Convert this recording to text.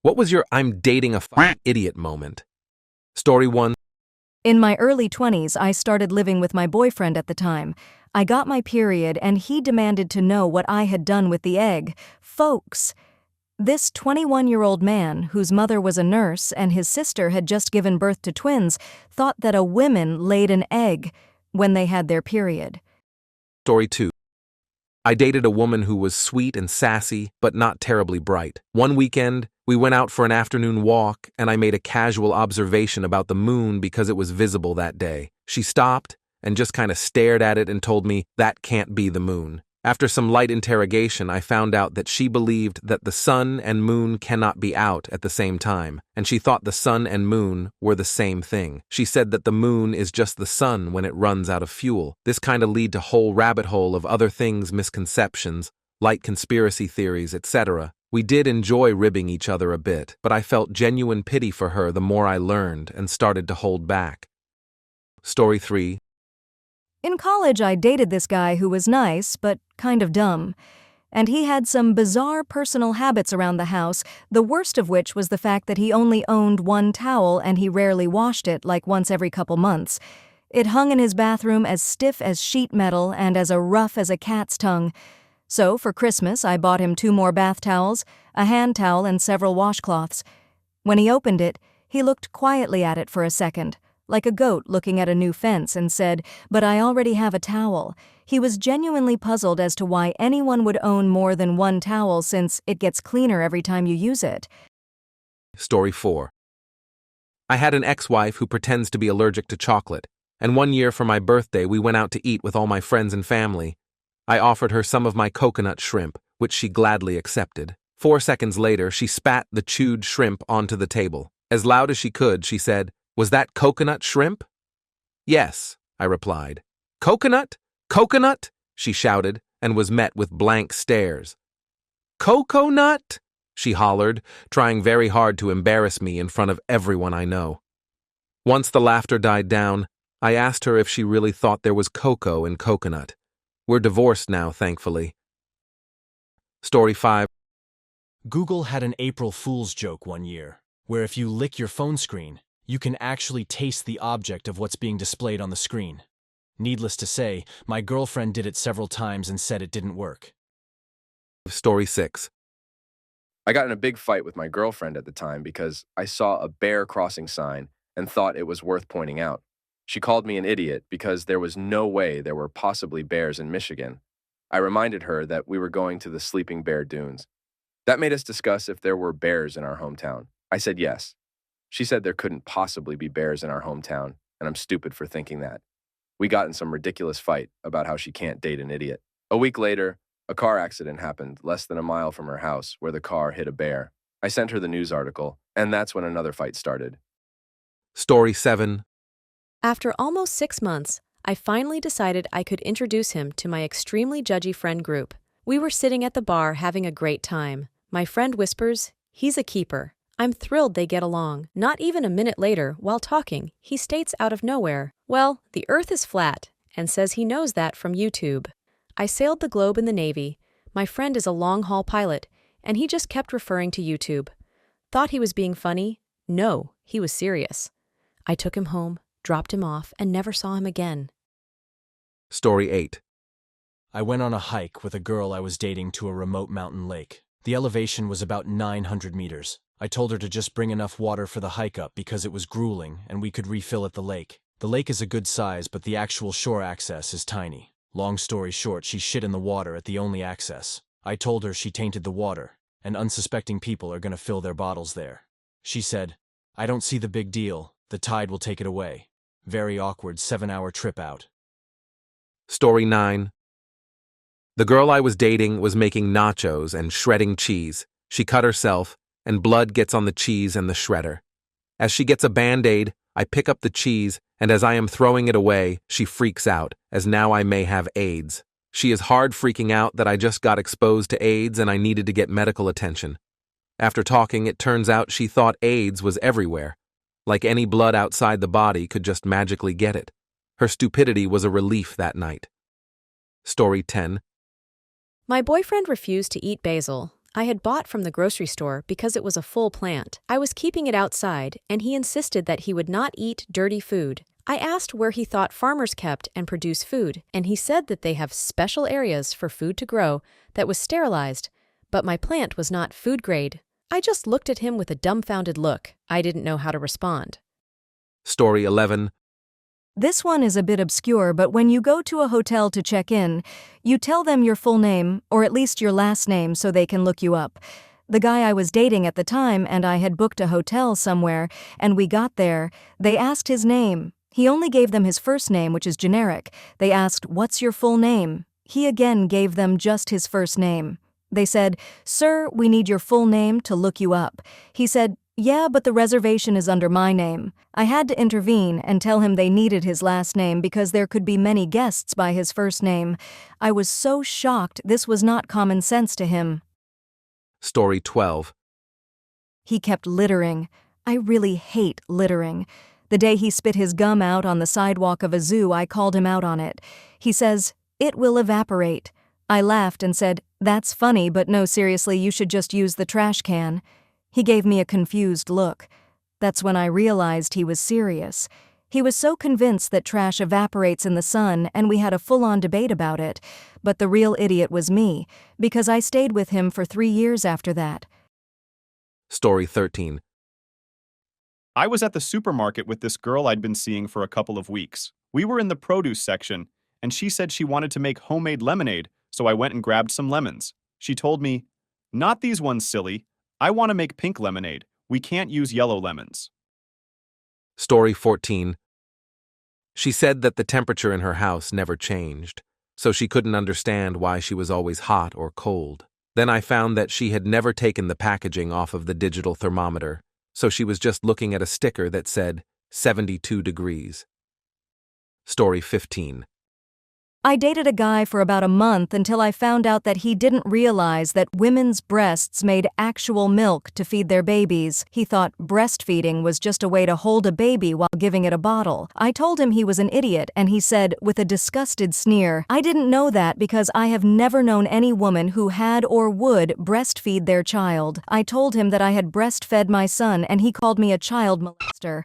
What was your I'm dating a fucking idiot moment? Story 1. In my early 20s, I started living with my boyfriend at the time. I got my period and he demanded to know what I had done with the egg. Folks, this 21-year-old man, whose mother was a nurse and his sister had just given birth to twins, thought that a woman laid an egg when they had their period. Story 2. I dated a woman who was sweet and sassy, but not terribly bright. One weekend, we went out for an afternoon walk, and I made a casual observation about the moon because it was visible that day. She stopped and just kind of stared at it and told me, "That can't be the moon." After some light interrogation, I found out that she believed that the sun and moon cannot be out at the same time, and she thought the sun and moon were the same thing. She said that the moon is just the sun when it runs out of fuel. This kind of lead to whole rabbit hole of other things, misconceptions, light conspiracy theories, etc. We did enjoy ribbing each other a bit, but I felt genuine pity for her the more I learned and started to hold back. Story 3. In college, I dated this guy who was nice, but kind of dumb. And he had some bizarre personal habits around the house, the worst of which was the fact that he only owned one towel and he rarely washed it, like once every couple months. It hung in his bathroom as stiff as sheet metal and as rough as a cat's tongue. So, for Christmas, I bought him 2 more bath towels, a hand towel, and several washcloths. When he opened it, he looked quietly at it for a second, like a goat looking at a new fence, and said, "But I already have a towel." He was genuinely puzzled as to why anyone would own more than one towel since it gets cleaner every time you use it. Story 4. I had an ex-wife who pretends to be allergic to chocolate, and one year for my birthday we went out to eat with all my friends and family. I offered her some of my coconut shrimp, which she gladly accepted. 4 seconds later, she spat the chewed shrimp onto the table. As loud as she could, she said, "Was that coconut shrimp?" "Yes," I replied. "Coconut? Coconut?" she shouted, and was met with blank stares. "Coconut?" she hollered, trying very hard to embarrass me in front of everyone I know. Once the laughter died down, I asked her if she really thought there was cocoa in coconut. We're divorced now, thankfully. Story 5. Google had an April Fool's joke one year, where if you lick your phone screen, you can actually taste the object of what's being displayed on the screen. Needless to say, my girlfriend did it several times and said it didn't work. Story 6. I got in a big fight with my girlfriend at the time because I saw a bear crossing sign and thought it was worth pointing out. She called me an idiot because there was no way there were possibly bears in Michigan. I reminded her that we were going to the Sleeping Bear Dunes. That made us discuss if there were bears in our hometown. I said yes. She said there couldn't possibly be bears in our hometown, and I'm stupid for thinking that. We got in some ridiculous fight about how she can't date an idiot. A week later, a car accident happened less than a mile from her house where the car hit a bear. I sent her the news article, and that's when another fight started. Story 7. After almost 6 months, I finally decided I could introduce him to my extremely judgy friend group. We were sitting at the bar having a great time. My friend whispers, "He's a keeper." I'm thrilled they get along. Not even a minute later, while talking, he states out of nowhere, "Well, the Earth is flat," and says he knows that from YouTube. I sailed the globe in the Navy. My friend is a long-haul pilot, and he just kept referring to YouTube. Thought he was being funny? No, he was serious. I took him home, dropped him off, and never saw him again. Story 8. I went on a hike with a girl I was dating to a remote mountain lake. The elevation was about 900 meters. I told her to just bring enough water for the hike up because it was grueling and we could refill at the lake. The lake is a good size, but the actual shore access is tiny. Long story short, she shit in the water at the only access. I told her she tainted the water, and unsuspecting people are going to fill their bottles there. She said, "I don't see the big deal. The tide will take it away." Very awkward 7-hour trip out. Story 9. The girl I was dating was making nachos and shredding cheese. She cut herself, and blood gets on the cheese and the shredder. As she gets a Band-Aid, I pick up the cheese, and as I am throwing it away, she freaks out, as now I may have AIDS. She is hard freaking out that I just got exposed to AIDS and I needed to get medical attention. After talking, it turns out she thought AIDS was everywhere. Like any blood outside the body could just magically get it. Her stupidity was a relief that night. Story 10. My boyfriend refused to eat basil. I had bought from the grocery store because it was a full plant. I was keeping it outside, and he insisted that he would not eat dirty food. I asked where he thought farmers kept and produce food, and he said that they have special areas for food to grow that was sterilized, but my plant was not food grade. I just looked at him with a dumbfounded look. I didn't know how to respond. Story 11. This one is a bit obscure, but when you go to a hotel to check in, you tell them your full name, or at least your last name, so they can look you up. The guy I was dating at the time and I had booked a hotel somewhere, and we got there, they asked his name. He only gave them his first name, which is generic. They asked, "What's your full name?" He again gave them just his first name. They said, "Sir, we need your full name to look you up." He said, "Yeah, but the reservation is under my name." I had to intervene and tell him they needed his last name because there could be many guests by his first name. I was so shocked this was not common sense to him. Story 12. He kept littering. I really hate littering. The day he spit his gum out on the sidewalk of a zoo, I called him out on it. He says, "It will evaporate." I laughed and said, "That's funny, but no, seriously, you should just use the trash can." He gave me a confused look. That's when I realized he was serious. He was so convinced that trash evaporates in the sun, and we had a full-on debate about it. But the real idiot was me, because I stayed with him for 3 years after that. Story 13. I was at the supermarket with this girl I'd been seeing for a couple of weeks. We were in the produce section, and she said she wanted to make homemade lemonade, so I went and grabbed some lemons. She told me, "Not these ones, silly. I want to make pink lemonade. We can't use yellow lemons." Story 14. She said that the temperature in her house never changed, so she couldn't understand why she was always hot or cold. Then I found that she had never taken the packaging off of the digital thermometer, so she was just looking at a sticker that said 72 degrees. Story 15. I dated a guy for about a month until I found out that he didn't realize that women's breasts made actual milk to feed their babies. He thought breastfeeding was just a way to hold a baby while giving it a bottle. I told him he was an idiot, and he said, with a disgusted sneer, "I didn't know that because I have never known any woman who had or would breastfeed their child." I told him that I had breastfed my son, and he called me a child molester.